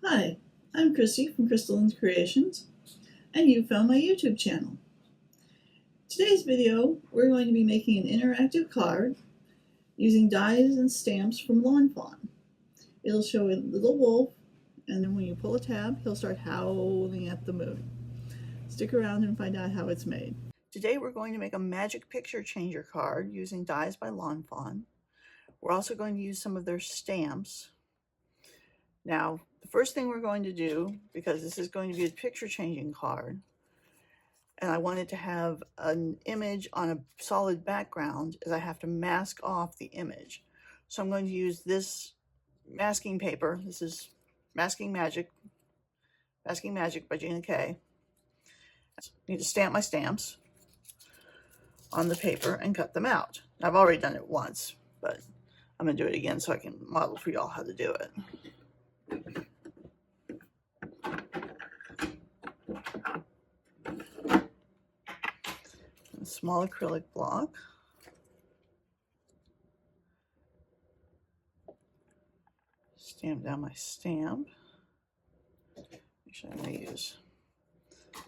Hi, I'm Christy from Crystalline Creations, and you found my YouTube channel. Today's video, we're going to be making an interactive card using dies and stamps from Lawn Fawn. It'll show a little wolf, and then when you pull a tab, he'll start howling at the moon. Stick around and find out how it's made. Today we're going to make a magic picture changer card using dies by Lawn Fawn. We're also going to use some of their stamps. Now, the first thing we're going to do, because this is going to be a picture changing card, and I wanted to have an image on a solid background, is I have to mask off the image. So I'm going to use this masking paper. This is Masking Magic by Gina K. I need to stamp my stamps on the paper and cut them out. I've already done it once, but I'm going to do it again so I can model for y'all how to do it. A small acrylic block. Stamp down my stamp. Make sure I'm going to use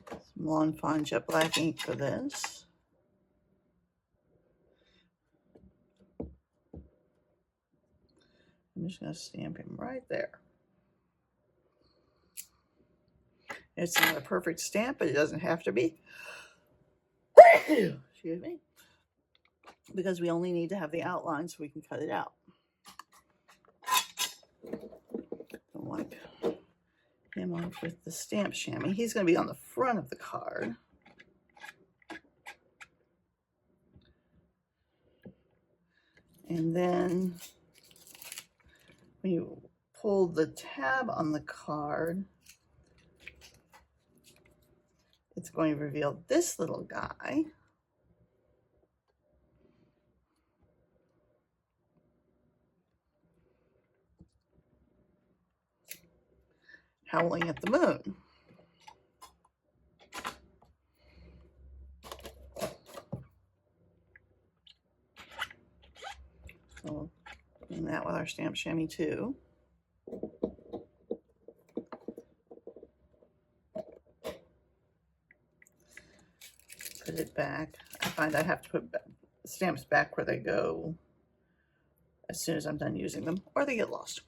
some Lawn Fawn jet black ink for this. I'm just going to stamp him right there. It's not a perfect stamp, but it doesn't have to be. Excuse me. Because we only need to have the outline so we can cut it out. Don't wipe him off with the stamp chamois. He's going to be on the front of the card. And then when you pull the tab on the card, it's going to reveal this little guy. Howling at the moon. So we'll do that with our stamp chamois too. Put it back. I find I have to put stamps back where they go as soon as I'm done using them, or they get lost.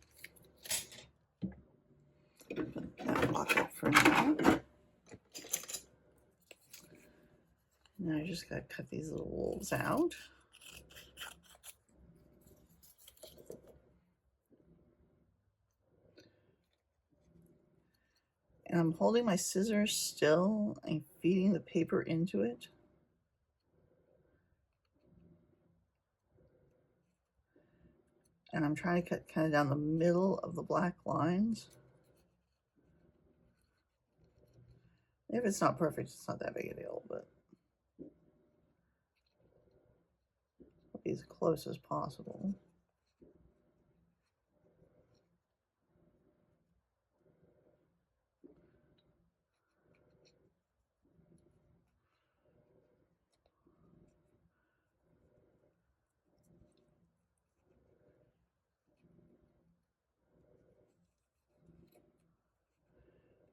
Put that block up for now. Now I just got to cut these little wolves out. And I'm holding my scissors still and feeding the paper into it. And I'm trying to cut kind of down the middle of the black lines. If it's not perfect, it's not that big a deal, but I'll be as close as possible.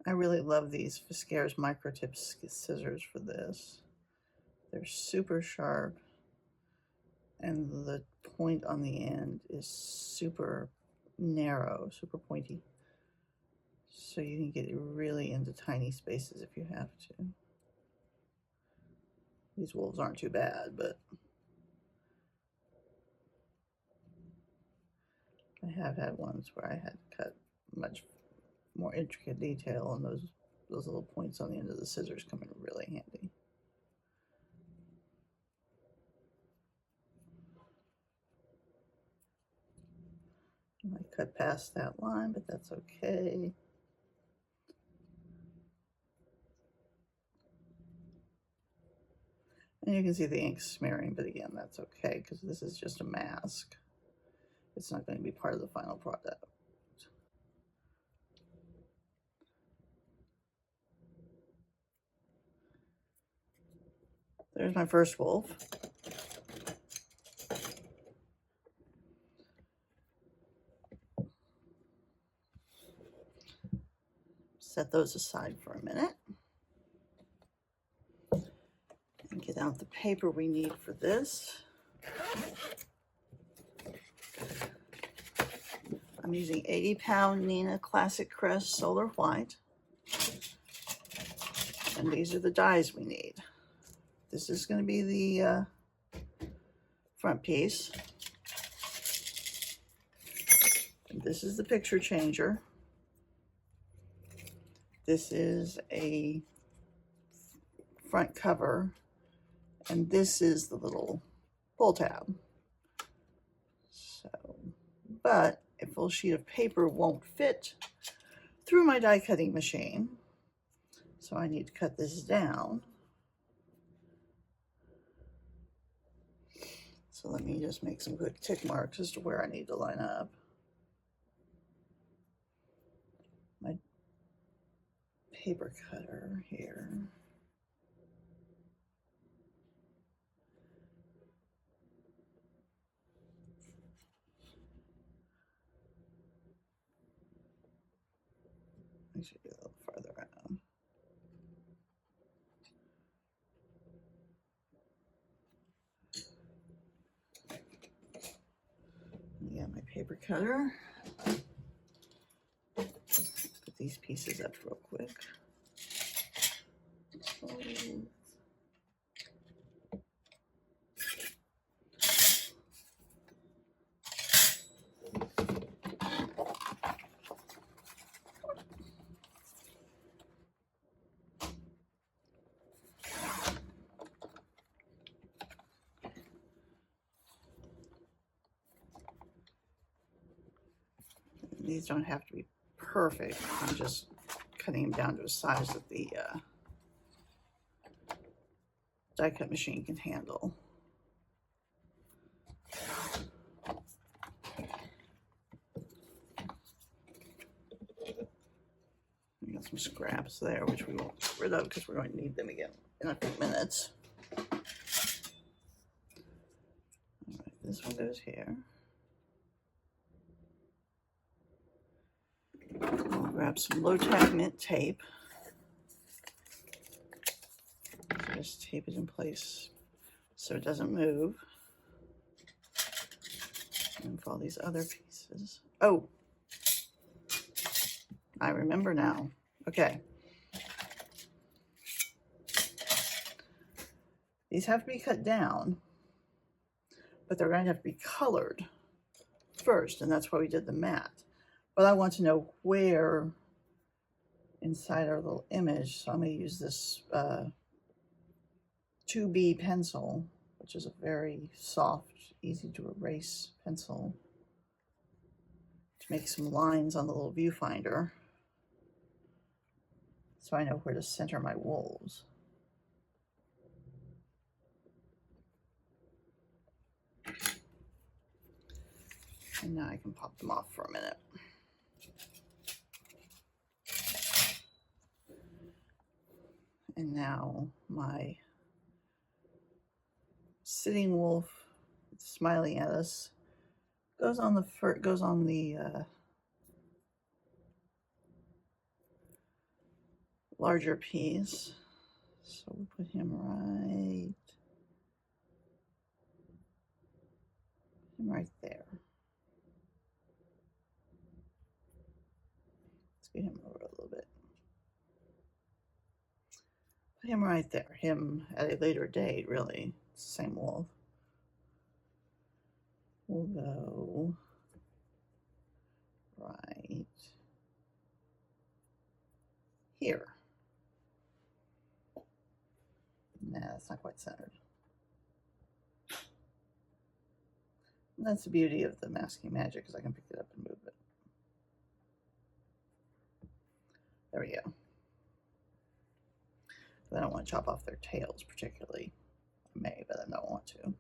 I really love these Fiskars Microtip scissors for this. They're super sharp, and the point on the end is super narrow, super pointy. So you can get it really into tiny spaces if you have to. These wolves aren't too bad, but I have had ones where I had to cut much more intricate detail, and those little points on the end of the scissors come in really handy. I cut past that line, but that's okay. And you can see the ink smearing, but again, that's okay because this is just a mask. It's not going to be part of the final product. There's my first wolf. set those aside for a minute. And get out the paper we need for this. I'm using 80-pound Neenah Classic Crest Solar White. And these are the dies we need. This is going to be the front piece. And this is the picture changer. This is a front cover. And this is the little pull tab. So, but a full sheet of paper won't fit through my die cutting machine. So I need to cut this down. So let me just make some quick tick marks as to where I need to line up. My paper cutter here. I should be a little farther out. Yeah, my paper cutter. Put these pieces up real quick. These don't have to be perfect. I'm just cutting them down to a size that the die cut machine can handle. We got some scraps there, which we won't get rid of because we're going to need them again in a few minutes. All right, this one goes here. I'll grab some low-tack mint tape. Just tape it in place so it doesn't move. And for all these other pieces. Oh, I remember now. Okay. These have to be cut down, but they're going to have to be colored first, and that's why we did the matte. But I want to know where inside our little image, so I'm going to use this 2B pencil, which is a very soft, easy to erase pencil, to make some lines on the little viewfinder so I know where to center my wolves. And now I can pop them off for a minute. And now my sitting wolf smiling at us goes on the larger piece. So we'll put him right there. Let's get him over a little bit. Put him right there. Him at a later date, really. It's the same wolf. We'll go right here. Nah, that's not quite centered. And that's the beauty of the masking magic, because I can pick it up and move it. There we go. I don't want to chop off their tails particularly. I may, but I don't want to.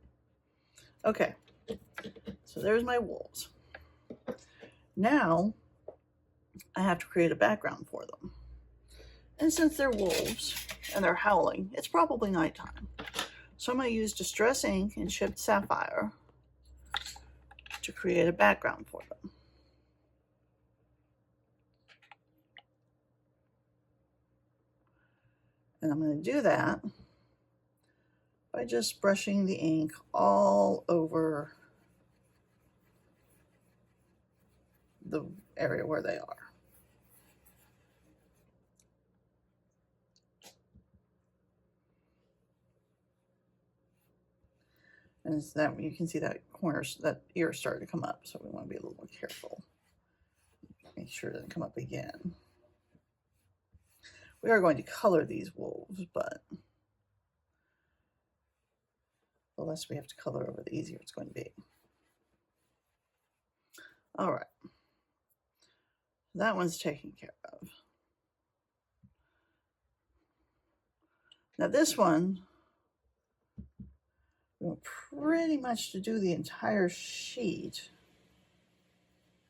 Okay, so there's my wolves. Now I have to create a background for them. And since they're wolves and they're howling, it's probably nighttime. So I'm going to use Distress Ink and Chipped Sapphire to create a background for them. And I'm going to do that by just brushing the ink all over the area where they are. And it's that you can see that corner, that ear started to come up, so we want to be a little more careful. Make sure it doesn't come up again. We are going to color these wolves, but the less we have to color over, the easier it's going to be. All right, that one's taken care of. Now this one, we want pretty much to do the entire sheet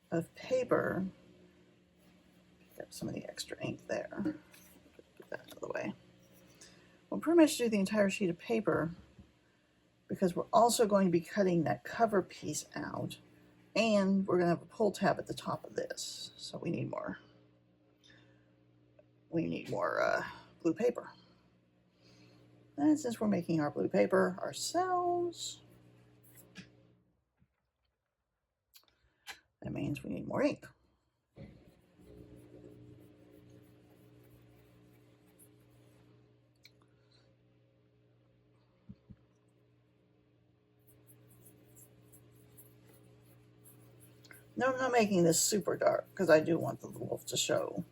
of paper. Pick up some of the extra ink there. Put that out of the way. We'll pretty much do the entire sheet of paper because we're also going to be cutting that cover piece out, and we're going to have a pull tab at the top of this, so we need more. We need more blue paper. And since we're making our blue paper ourselves, that means we need more ink. No, I'm not making this super dark because I do want the wolf to show.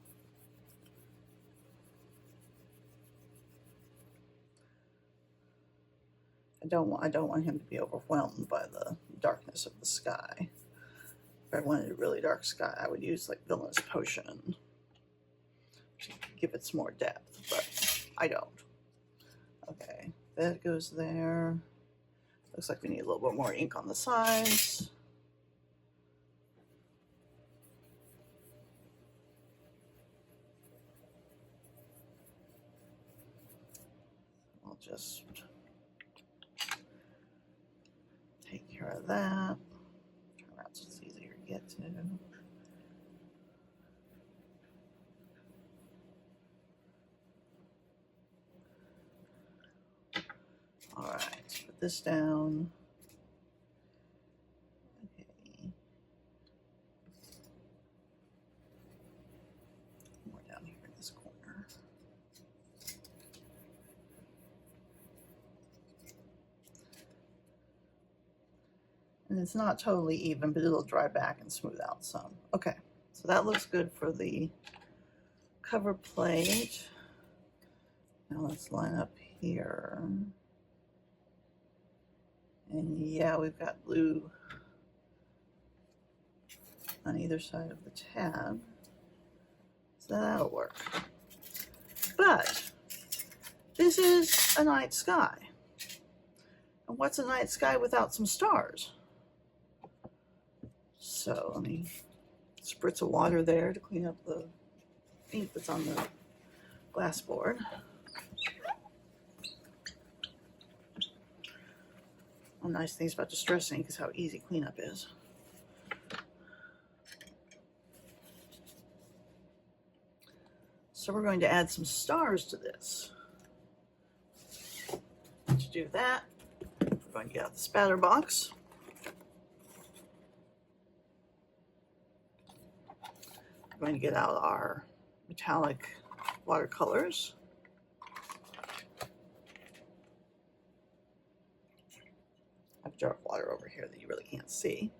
I don't want him to be overwhelmed by the darkness of the sky. If I wanted a really dark sky, I would use like Villainous Potion to give it some more depth, but I don't. Okay, that goes there. Looks like we need a little bit more ink on the sides. I'll just take care of that. Turn around so it's easier to get to. All right, put this down. Okay. More down here in this corner. And it's not totally even, but it'll dry back and smooth out some. Okay, so that looks good for the cover plate. Now let's line up here. And yeah, we've got blue on either side of the tab, so that'll work. But this is a night sky. And what's a night sky without some stars? So let me spritz of water there to clean up the ink that's on the glass board. One nice thing about distress ink is how easy cleanup is. So we're going to add some stars to this. To do that, we're going to get out the spatter box. We're going to get out our metallic watercolors. I have a jar of water over here that you really can't see.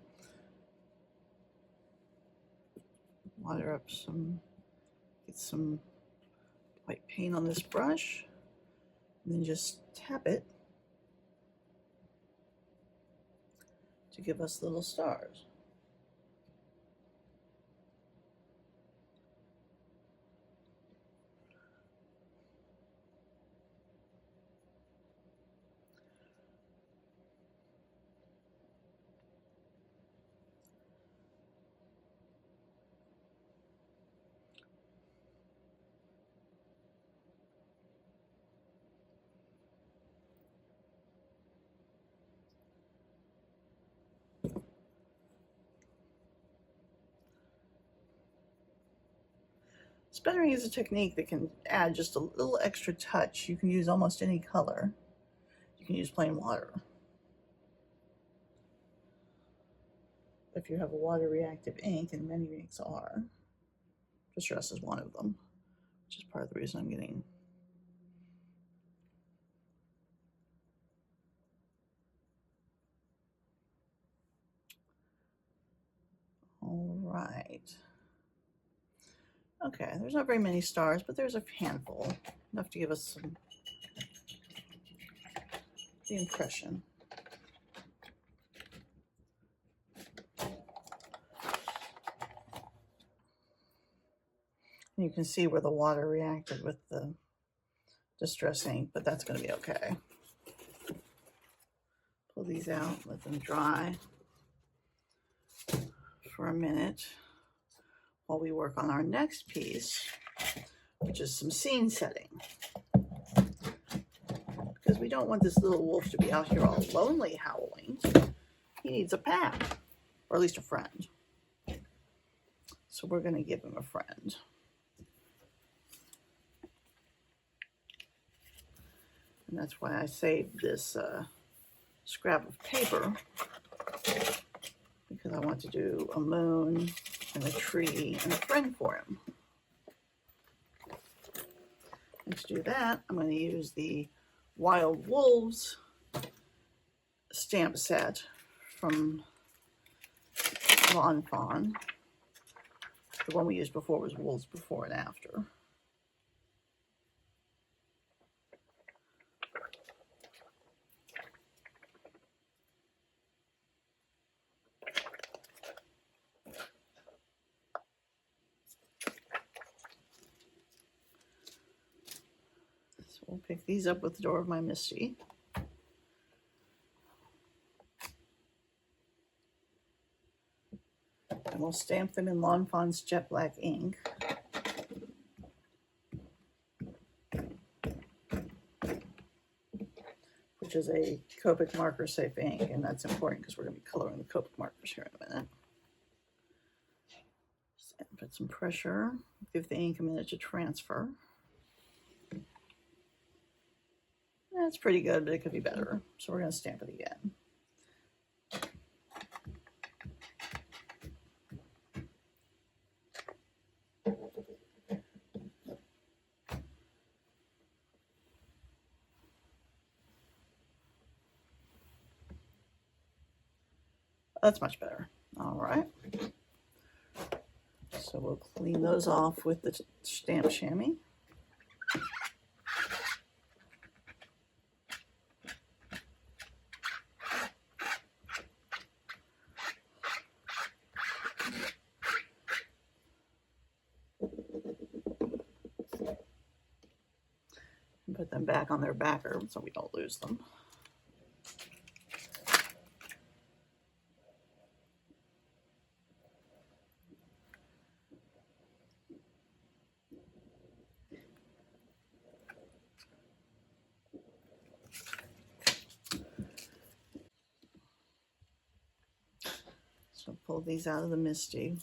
Water up some, get some white paint on this brush, and then just tap it to give us little stars. Sputtering is a technique that can add just a little extra touch. You can use almost any color. You can use plain water. If you have a water reactive ink, and many inks are, Distress is one of them, which is part of the reason I'm getting all right. Okay, there's not very many stars, but there's a handful, enough to give us the impression. And you can see where the water reacted with the Distress ink, but that's going to be okay. Pull these out, let them dry for a minute while we work on our next piece, which is some scene setting. Because we don't want this little wolf to be out here all lonely howling. He needs a pal, or at least a friend. So we're going to give him a friend. And that's why I saved this scrap of paper, because I want to do a moon and a tree and a friend for him. And to do that, I'm going to use the Wild Wolves stamp set from Lawn Fawn. The one we used before was Wolves Before and After. So we'll pick these up with the Door of My Misty. And we'll stamp them in Lawn Fawn's Jet Black ink. Which is a Copic marker safe ink, and that's important because we're going to be coloring the Copic markers here in a minute. Just put some pressure, give the ink a minute to transfer. That's pretty good, but it could be better. So we're going to stamp it again. That's much better. All right. So we'll clean those off with the stamp chamois. And put them back on their backer so we don't lose them. So pull these out of the Misty.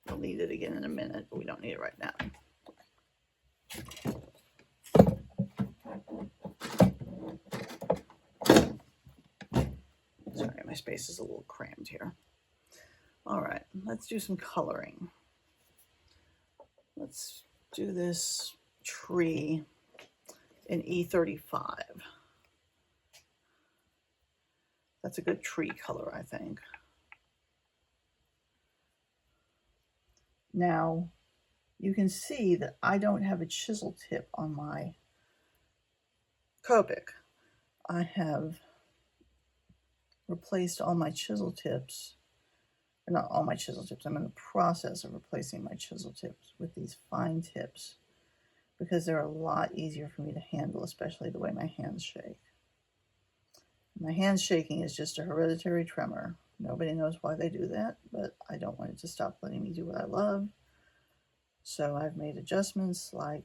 We'll need it again in a minute, but we don't need it right now. Sorry, my space is a little crammed here. All right, let's do some coloring. Let's do this tree in E35. That's a good tree color, I think. Now, you can see that I don't have a chisel tip on my Copic. I have replaced all my chisel tips, or not all my chisel tips, I'm in the process of replacing my chisel tips with these fine tips because they're a lot easier for me to handle, especially the way my hands shake. My hands shaking is just a hereditary tremor. Nobody knows why they do that, but I don't want it to stop letting me do what I love. So I've made adjustments like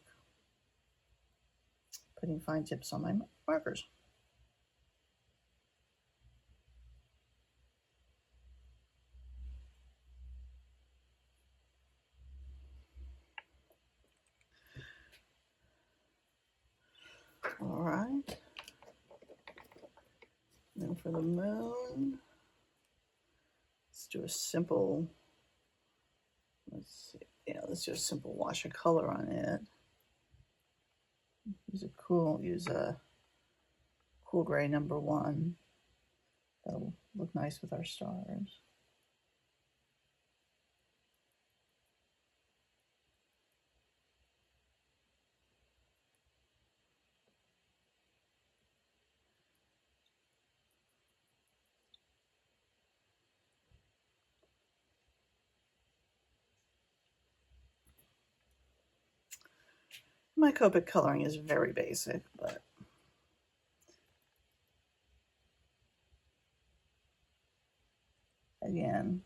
putting fine tips on my markers. All right. Then for the moon, let's do a simple, let's do a simple wash of color on it. Use a cool gray number 1. That'll look nice with our stars. My Copic coloring is very basic, but again,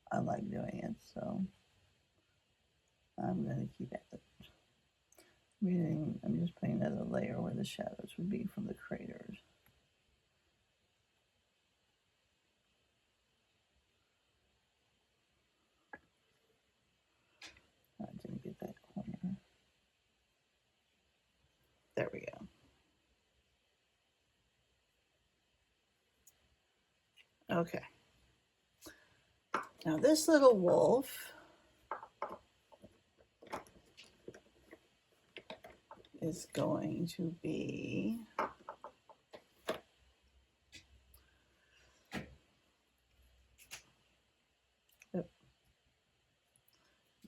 I like doing it, so I'm going to keep at it. I'm just putting another layer where the shadows would be from the craters. I didn't get that corner. There we go. Okay. Now this little wolf is going to be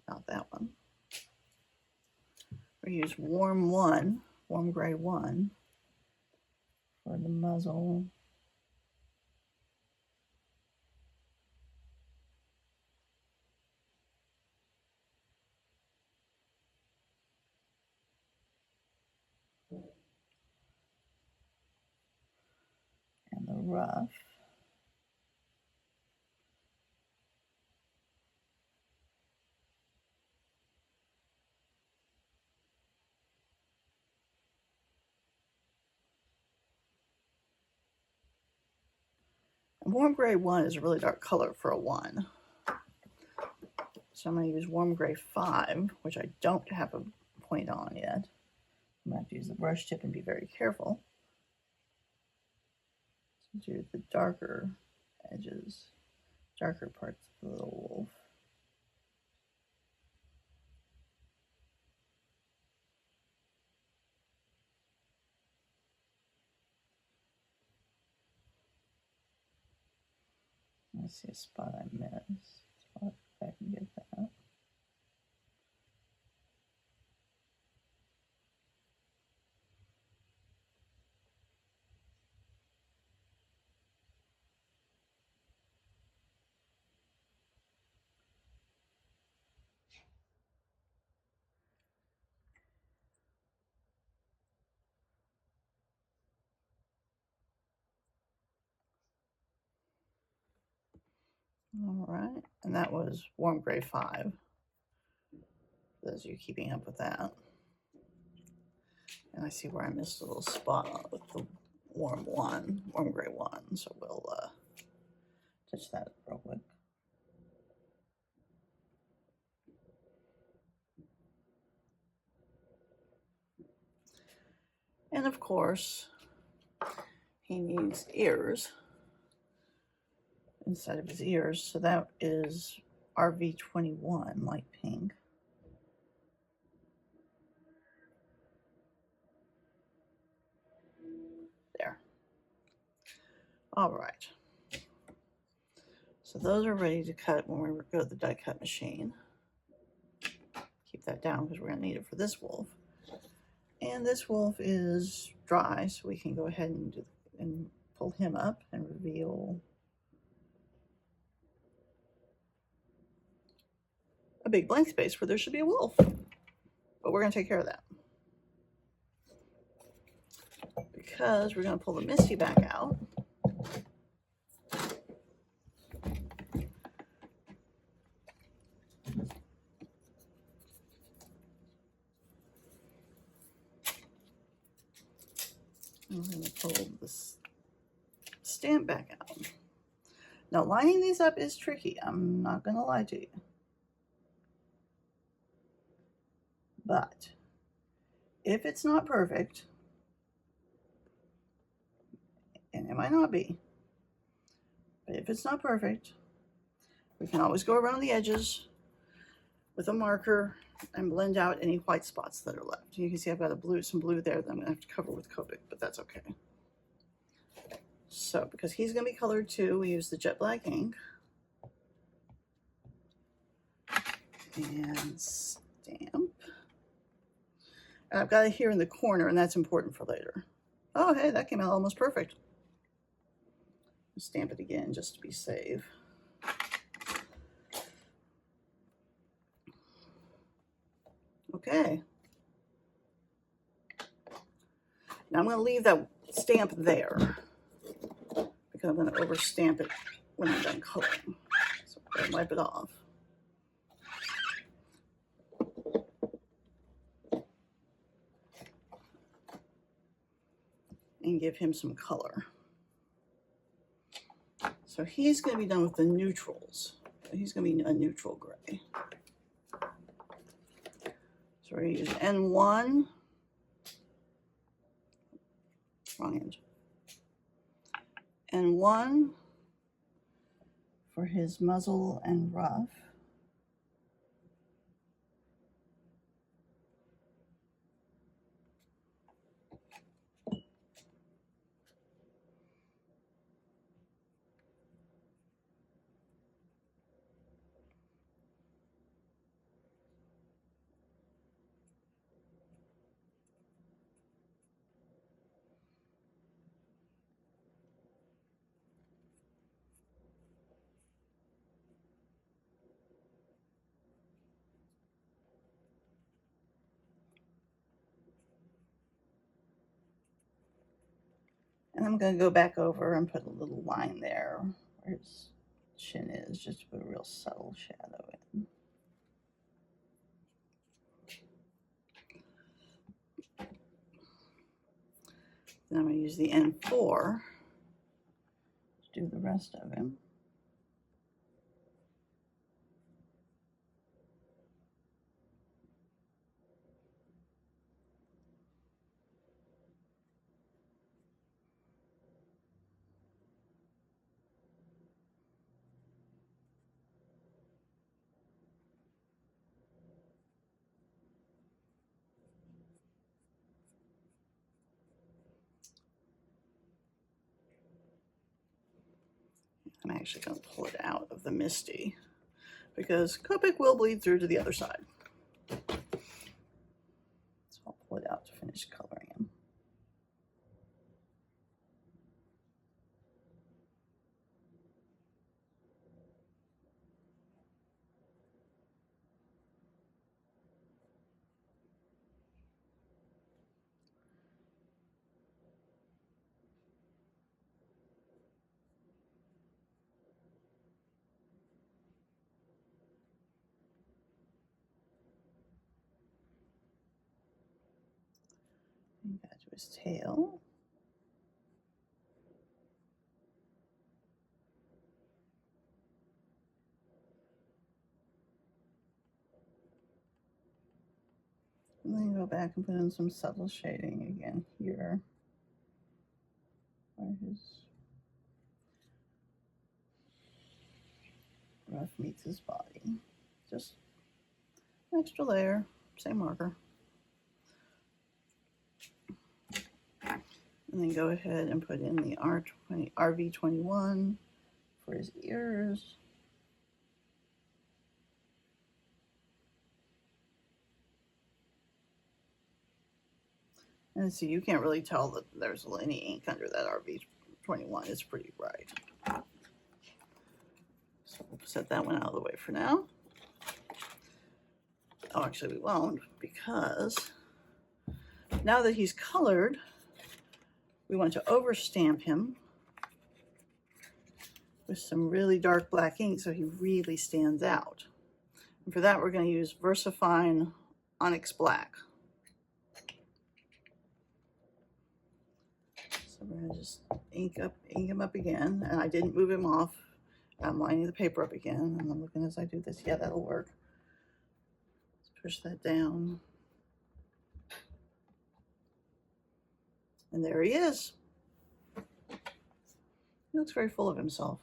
not that one. We use warm gray 1 for the muzzle. And the ruff. And warm gray 1 is a really dark color for a 1. So I'm going to use warm gray 5, which I don't have a point on yet. I'm going to have to use the brush tip and be very careful to do the darker edges, darker parts of the little wolf. I see a spot I missed. So I'll go back and get that. All right, and that was warm gray 5. For those of you keeping up with that. And I see where I missed a little spot with the warm gray 1. So we'll touch that real quick. And of course, he needs ears inside of his ears. So that is RV21, light pink. There. All right. So those are ready to cut when we go to the die cut machine. Keep that down because we're going to need it for this wolf. And this wolf is dry, so we can go ahead and pull him up and reveal a big blank space where there should be a wolf. But we're going to take care of that. Because we're going to pull the Misty back out. I'm going to pull this stamp back out. Now, lining these up is tricky. I'm not going to lie to you. But If it's not perfect, and it might not be, but if it's not perfect, we can always go around the edges with a marker and blend out any white spots that are left. You can see I've got some blue there that I'm gonna have to cover with Copic, but that's okay. So because he's gonna be colored too, we use the jet black ink and stamp. And I've got it here in the corner, and that's important for later. Oh, hey, that came out almost perfect. Stamp it again just to be safe. Okay. Now I'm going to leave that stamp there because I'm going to overstamp it when I'm done coloring. So I'm going to wipe it off. And give him some color. So he's going to be done with the neutrals. He's going to be a neutral gray. So we're going to use N1. Wrong end. N1 for his muzzle and ruff. And I'm going to go back over and put a little line there where his chin is, just to put a real subtle shadow in. Then I'm going to use the N4 to do the rest of him. I'm actually going to pull it out of the MISTI because Copic will bleed through to the other side. So I'll pull it out to finish coloring him. And got to his tail. And then go back and put in some subtle shading again here, where his ruff meets his body. Just an extra layer, same marker. And then go ahead and put in the RV21 for his ears. And see, you can't really tell that there's any ink under that RV21. It's pretty bright. So we'll set that one out of the way for now. Oh, actually we won't, because now that he's colored, we want to overstamp him with some really dark black ink so he really stands out. And for that, we're going to use VersaFine Onyx Black. So we're going to just ink him up again, and I didn't move him off. I'm lining the paper up again, and I'm looking as I do this. Yeah, that'll work. Let's push that down. And there he is. He looks very full of himself.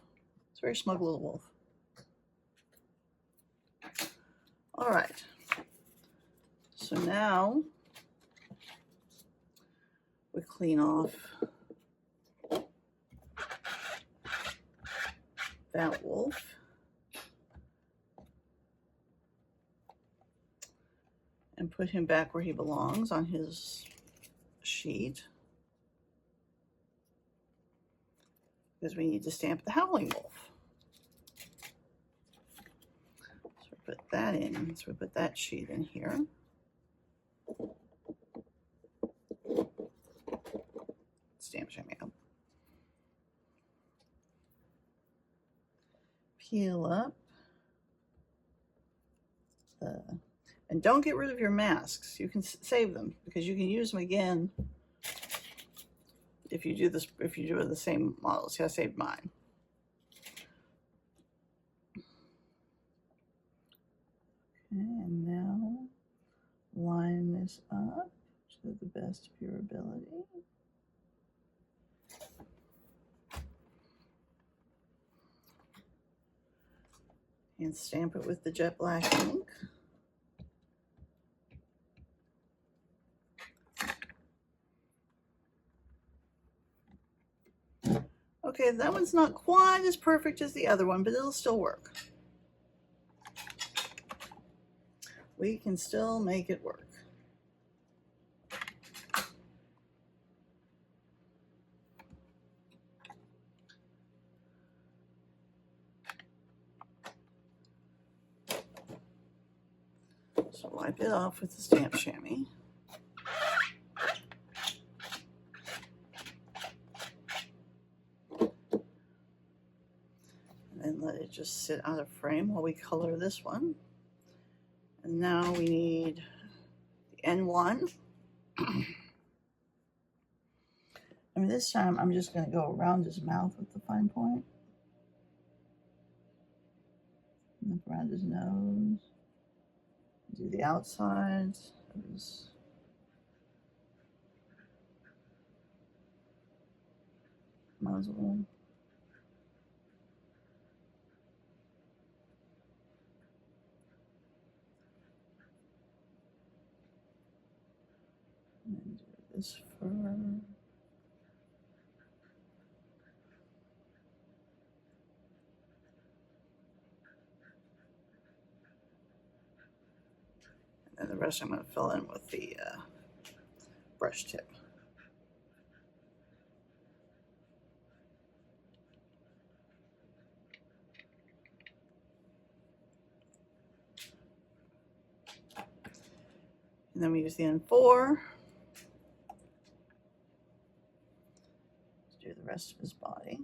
He's a very smug little wolf. All right. So now we clean off that wolf. And put him back where he belongs on his sheet. Because we need to stamp the Howling Wolf. So we put that in. So we put that sheet in here. Stamp chamois up. Peel up the, and don't get rid of your masks. You can save them because you can use them again if you do this. If you do the same model. See, I saved mine. Okay, and now line this up to the best of your ability. And stamp it with the jet black ink. Okay, that one's not quite as perfect as the other one, but it'll still work. We can still make it work. So wipe it off with the stamp chamois. And then let it just sit out of frame while we color this one. And now we need the N1. I mean, this time I'm just going to go around his mouth with the fine point. And up around his nose. Do the outsides of his muzzle. And then do this fur. And the rest I'm going to fill in with the brush tip. And then we use the N4 to do the rest of his body.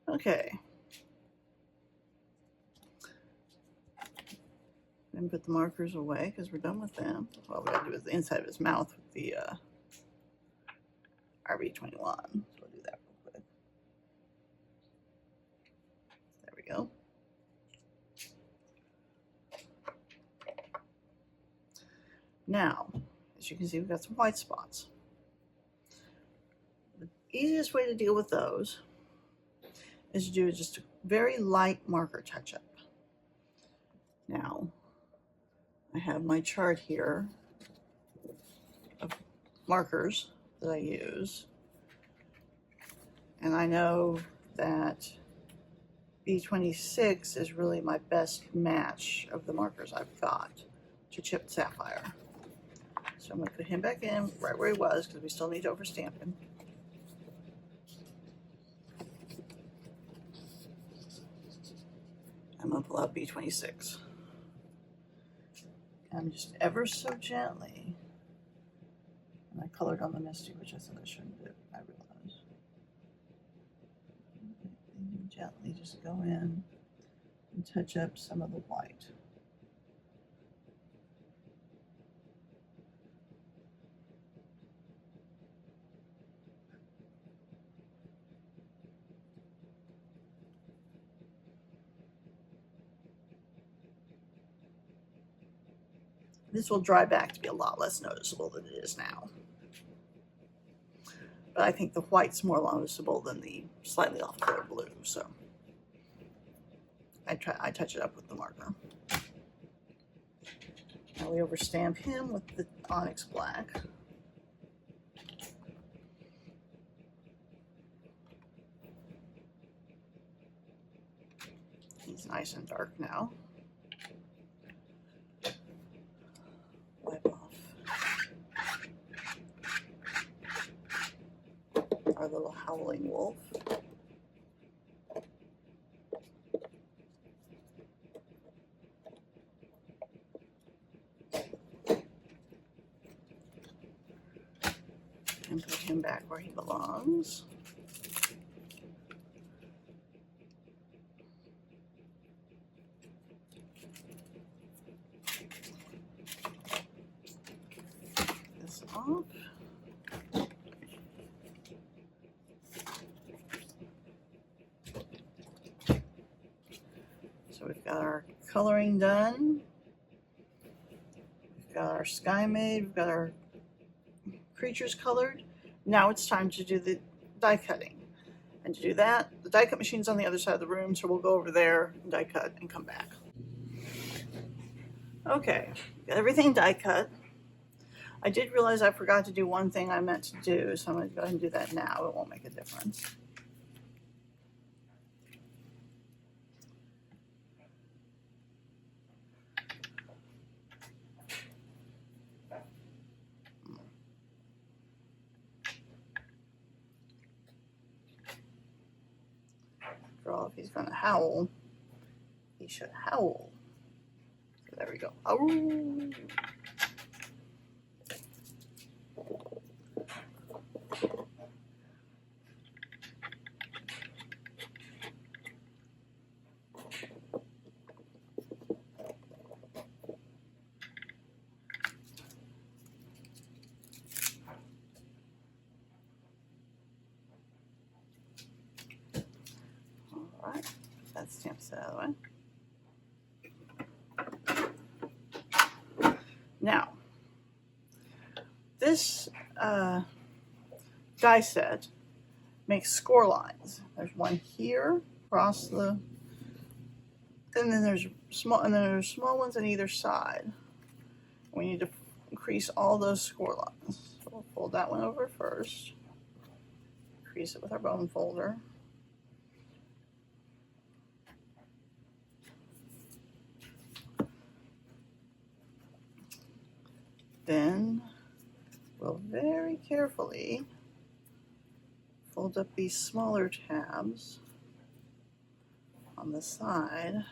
Okay. And put the markers away because we're done with them. Well, we gotta do is the inside of his mouth with the RB21. So we'll do that real quick. There we go. Now, as you can see, we've got some white spots. The easiest way to deal with those is to do just a very light marker touch-up. Now, I have my chart here of markers that I use. And I know that B26 is really my best match of the markers I've got to chipped sapphire. So I'm going to put him back in right where he was because we still need to overstamp him. I'm going to pull out B26. I'm just ever so gently, and I colored on the Misty, which I said I shouldn't do, I realized. Gently just go in and touch up some of the white. This will dry back to be a lot less noticeable than it is now. But I think the white's more noticeable than the slightly off-color blue, so I touch it up with the marker. Now we overstamp him with the Onyx Black. He's nice and dark now. Wipe off our little howling wolf. And put him back where he belongs. This off. So we've got our coloring done. We've got our sky made. We've got our creatures colored. Now it's time to do the die cutting. And to do that, the die cut machine's on the other side of the room, so we'll go over there, die cut, and come back. Okay, got everything die cut. I did realize I forgot to do one thing I meant to do, so I'm going to go ahead and do that now. It won't make a difference. After all, if he's going to howl, he should howl. So there we go. Ow. All right, that stamp set out of the way. Now, this die set makes score lines. There's one here across the, and then there's small ones on either side. We need to increase all those score lines. So we'll fold that one over first. Increase it with our bone folder. Then we'll very carefully fold up these smaller tabs on the side,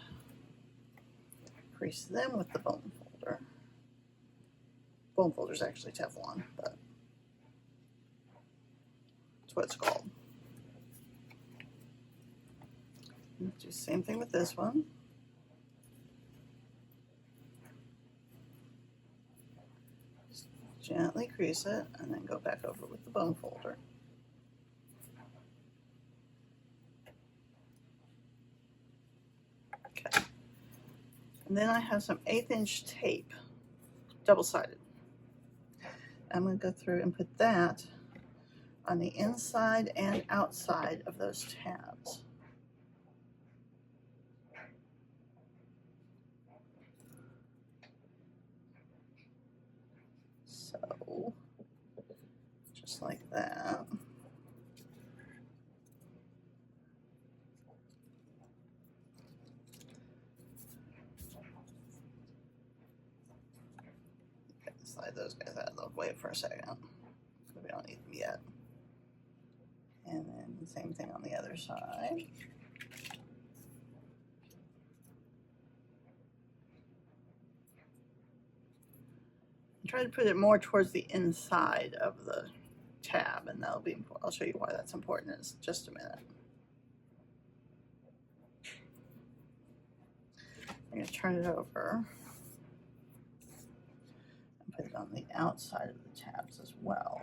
crease them with the bone folder. Bone folder is actually Teflon, but that's what it's called. Do the same thing with this one. Just gently crease it and then go back over with the bone folder. Okay. And then I have some 1/8 inch tape, double-sided. I'm going to go through and put that on the inside and outside of those tabs. So, just like that. slide those guys out of the way for a second. We don't need them yet. And then the same thing on the other side. Try to put it more towards the inside of the tab, and that'll be important. I'll show you why that's important in just a minute. I'm going to turn it over and put it on the outside of the tabs as well.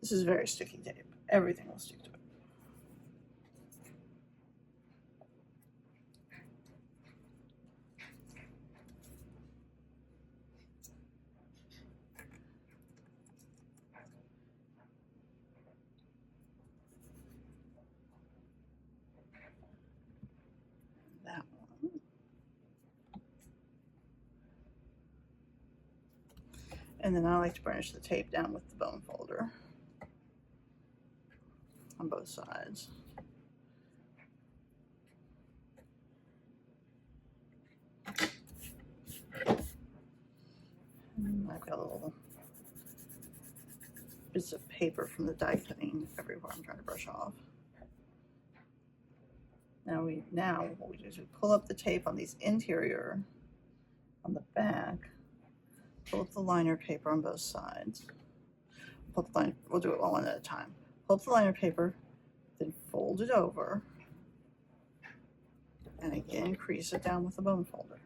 This is very sticky tape. Everything will stick to it. That one. And then I like to burnish the tape down with the bone folder on both sides. And I've got little bits of paper from the die cutting everywhere I'm trying to brush off. Now what we do is we pull up the tape on these interior, on the back, pull up the liner paper on both sides. Pull up the liner, we'll do it one at a time. Pull up the liner paper, then fold it over, and again crease it down with the bone folder.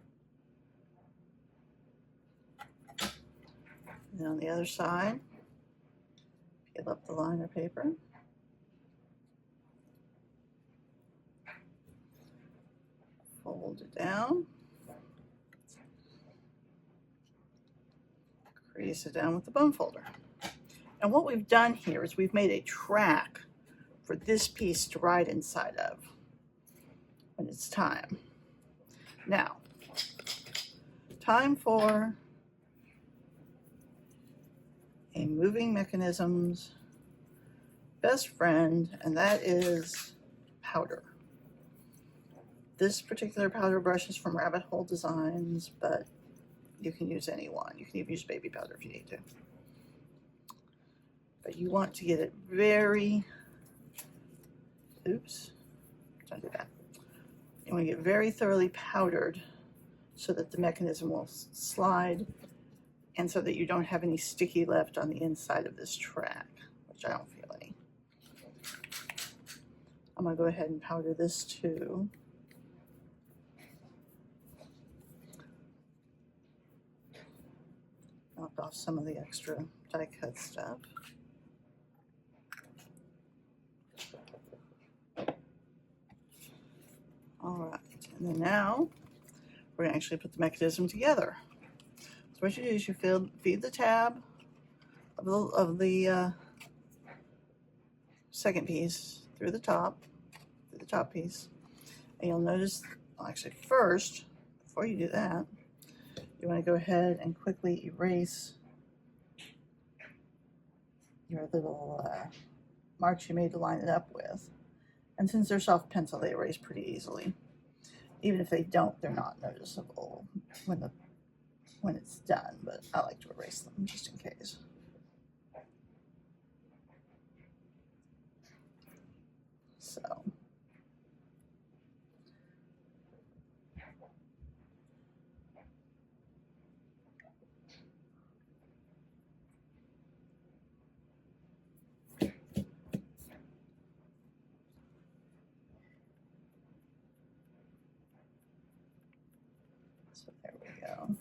And then on the other side, peel up the liner paper. Fold it down. Crease it down with the bone folder. And what we've done here is we've made a track for this piece to ride inside of when it's time. Now, time for a moving mechanism's best friend, and that is powder. This particular powder brush is from Rabbit Hole Designs, but you can use any one. You can even use baby powder if you need to. But you want to get it very, oops, don't do that. You want to get very thoroughly powdered so that the mechanism will slide and so that you don't have any sticky left on the inside of this track, which I don't feel any. I'm going to go ahead and powder this too. Knock off some of the extra die cut stuff. All right, and then now we're going to actually put the mechanism together. So what you do is you feed the tab of the second piece through the top piece, and you'll notice, well, actually first, before you do that, you want to go ahead and quickly erase your little marks you made to line it up with. And since they're soft pencil, they erase pretty easily. Even if they don't, they're not noticeable when it's done, but I like to erase them just in case. So. So there we go.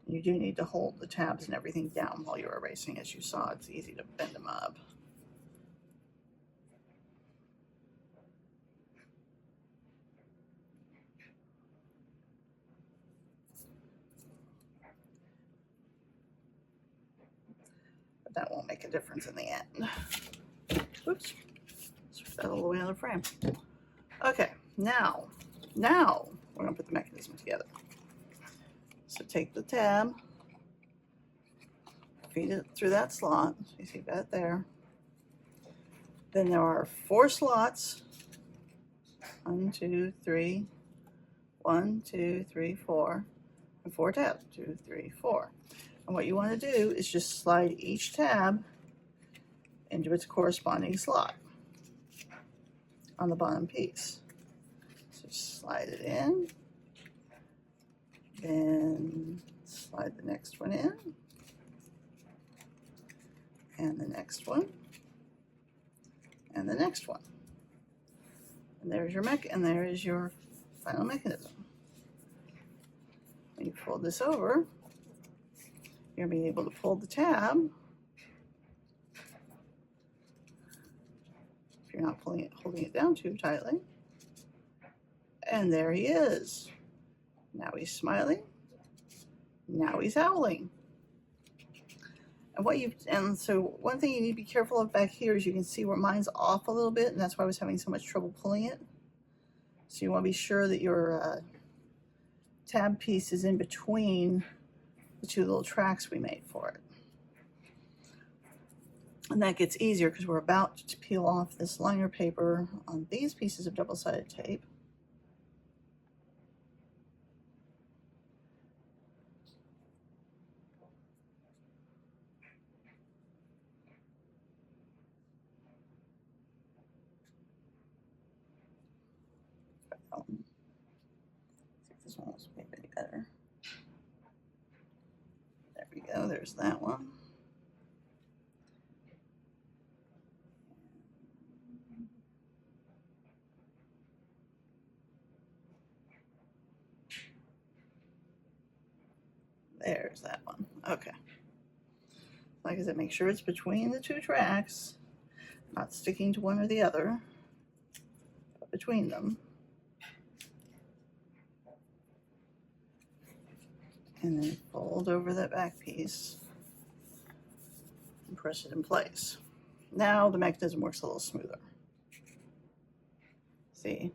You do need to hold the tabs and everything down while you're erasing. As you saw, it's easy to bend them up. But that won't make a difference in the end. Oops, switch that all the way out of the frame. Okay, now we're gonna put the mechanism together. So take the tab, feed it through that slot. You see that there. Then there are 4 slots. 1, 2, 3. 1, 2, 3, 4. And 4 tabs. 2, 3, 4. And what you want to do is just slide each tab into its corresponding slot on the bottom piece. So slide it in, then slide the next one in, and the next one, and the next one. And there's your and there is your final mechanism. When you fold this over, you're going to be able to pull the tab. If you're not holding it down too tightly. And there he is. Now he's smiling. Now he's howling. And so one thing you need to be careful of back here is you can see where mine's off a little bit, and that's why I was having so much trouble pulling it. So you want to be sure that your tab piece is in between the 2 little tracks we made for it. And that gets easier because we're about to peel off this liner paper on these pieces of double-sided tape. See if this one will make any better. There we go, there's that one. There's that one. Okay. Like I said, make sure it's between the 2 tracks, not sticking to one or the other, but between them. And then fold over that back piece and press it in place. Now the mechanism works a little smoother. See?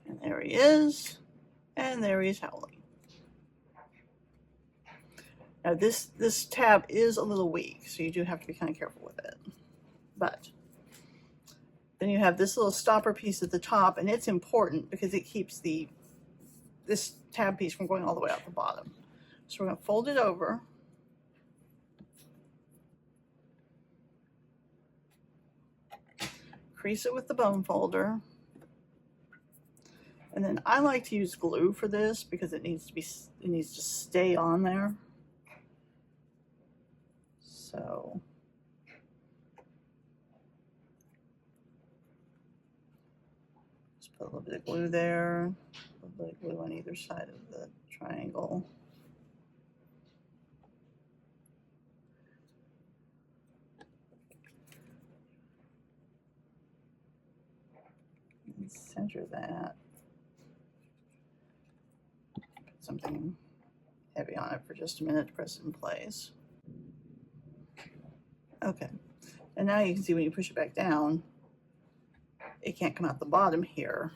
And there he is, and there he's howling. Now this tab is a little weak, so you do have to be kind of careful with it. But then you have this little stopper piece at the top, and it's important because it keeps this tab piece from going all the way out the bottom. So we're going to fold it over. Crease it with the bone folder. And then I like to use glue for this because it needs to stay on there. So just put a little bit of glue there, a little bit of glue on either side of the triangle. And center that. Put something heavy on it for just a minute to press it in place. Okay, and now you can see when you push it back down, it can't come out the bottom here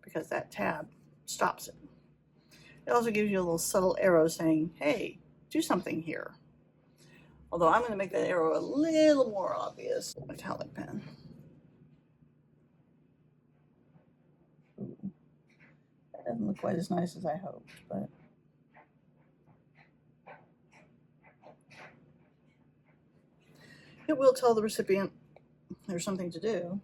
because that tab stops it. It also gives you a little subtle arrow saying, hey, do something here. Although I'm going to make that arrow a little more obvious. Metallic pen. Ooh. That doesn't look quite as nice as I hoped, but it will tell the recipient there's something to do.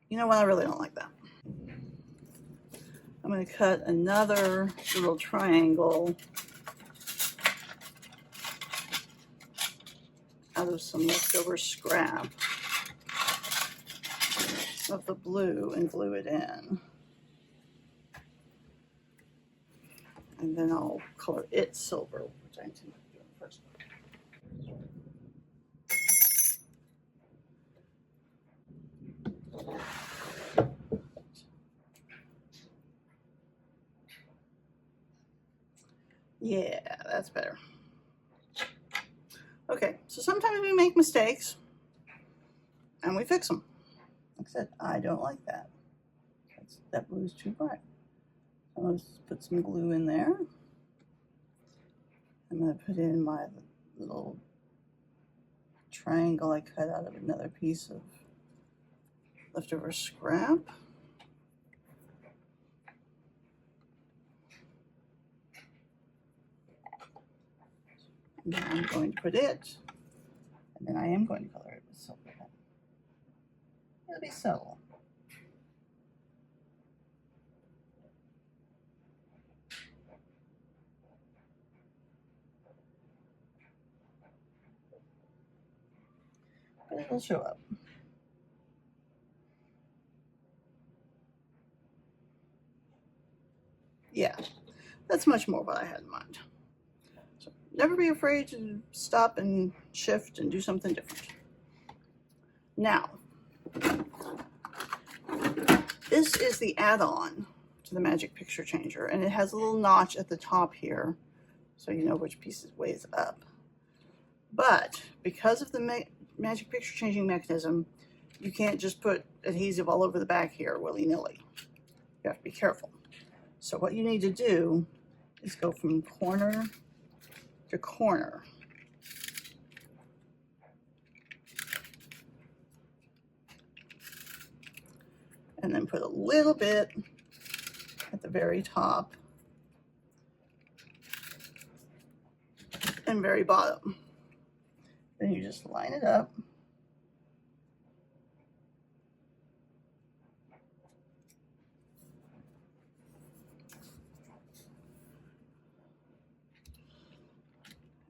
You know what? I really don't like that. I'm going to cut another little triangle out of some leftover scrap of the blue and glue it in. And then I'll color it silver, which I intend to do first. Yeah, that's better. Okay, so sometimes we make mistakes and we fix them. Like I said, I don't like that. That blue's too bright. I'm going to put some glue in there. I'm going to put in my little triangle I cut out of another piece of leftover scrap. And then I'm going to put it, and then I am going to color it with silver. It'll be subtle. But it'll show up. Yeah, that's much more what I had in mind. So never be afraid to stop and shift and do something different. Now, this is the add-on to the Magic Picture Changer, and it has a little notch at the top here, so you know which piece weighs up. But because of the Magic Picture Changing mechanism, you can't just put adhesive all over the back here willy-nilly. You have to be careful. So what you need to do is go from corner to corner. And then put a little bit at the very top and very bottom. Then you just line it up.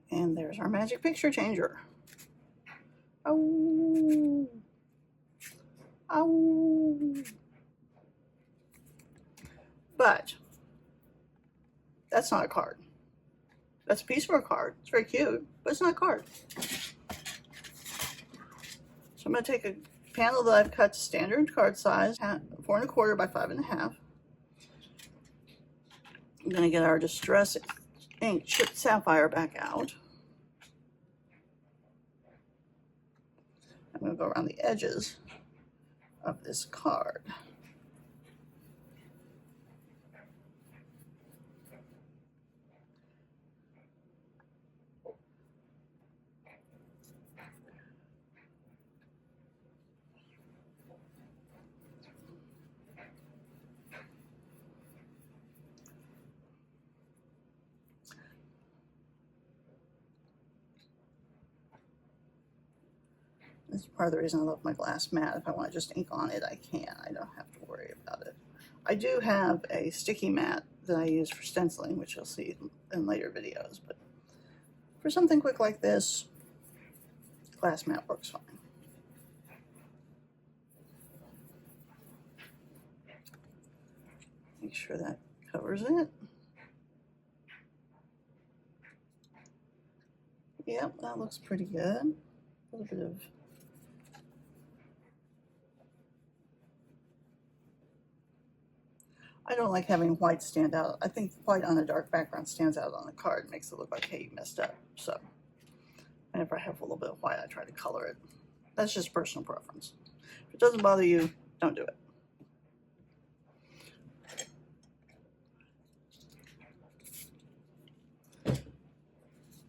And there's our Magic Picture Changer. Oh, oh. But that's not a card. That's a piece of a card. It's very cute, but it's not a card. So I'm going to take a panel that I've cut to standard card size, 4 1/4 by 5 1/2. I'm going to get our Distress Ink Chipped Sapphire back out. I'm going to go around the edges of this card. This is part of the reason I love my glass mat. If I want to just ink on it, I can. I don't have to worry about it. I do have a sticky mat that I use for stenciling, which you'll see in later videos. But for something quick like this, glass mat works fine. Make sure that covers it. Yep, that looks pretty good. A little bit of I don't like having white stand out. I think white on a dark background stands out on the card, makes it look like, hey, you messed up. So whenever I have a little bit of white, I try to color it. That's just personal preference. If it doesn't bother you, don't do it. A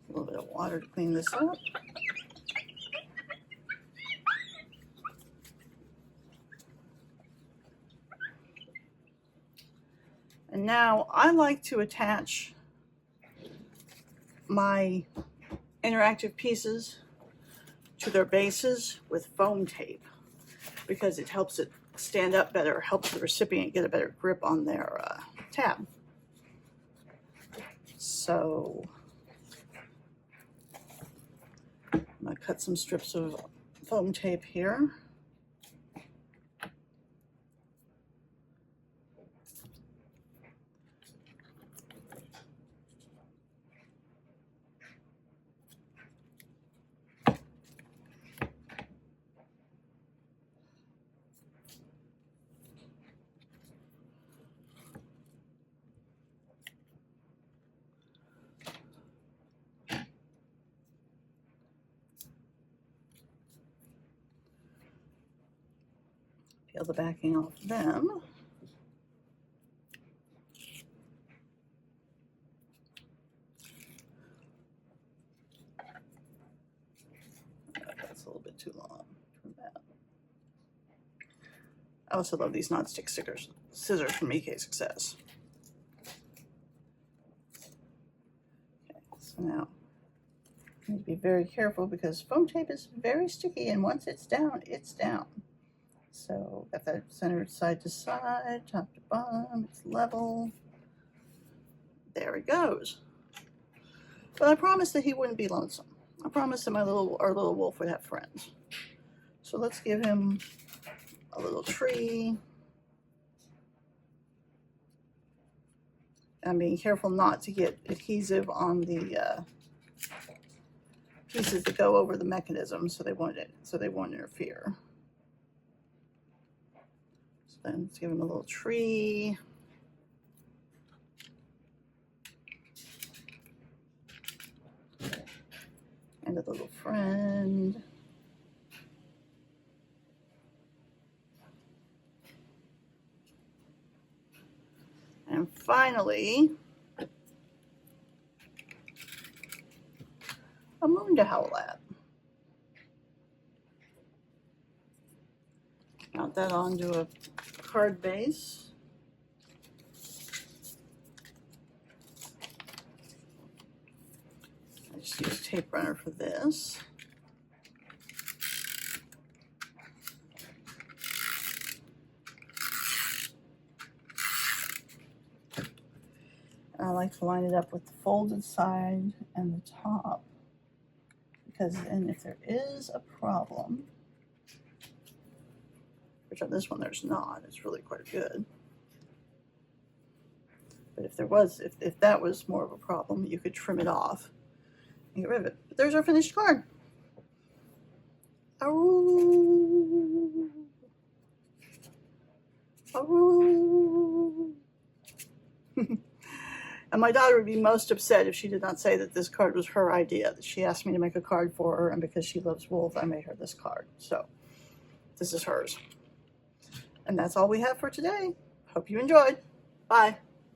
little bit of water to clean this up. And now I like to attach my interactive pieces to their bases with foam tape because it helps it stand up better, helps the recipient get a better grip on their tab. So I'm going to cut some strips of foam tape here. Peel the backing off them. That's a little bit too long for that. I also love these non-stick scissors from EK Success. Okay, so now I need to be very careful because foam tape is very sticky, and once it's down, it's down. So got that centered side to side, top to bottom, it's level. There it goes. But I promised that he wouldn't be lonesome. I promised that our little wolf would have friends. So let's give him a little tree. I'm being careful not to get adhesive on the pieces that go over the mechanism, so they won't interfere. So then let's give him a little tree. And a little friend. And finally, a moon to howl at. Mount that onto a card base. I just use tape runner for this. I like to line it up with the folded side and the top, because then if there is a problem, which on this one there's not, it's really quite good. But if there was, if that was more of a problem, you could trim it off and get rid of it. But there's our finished card. Aroo. Aroo. And my daughter would be most upset if she did not say that this card was her idea, that she asked me to make a card for her, and because she loves wolf, I made her this card. So this is hers. And that's all we have for today. Hope you enjoyed. Bye.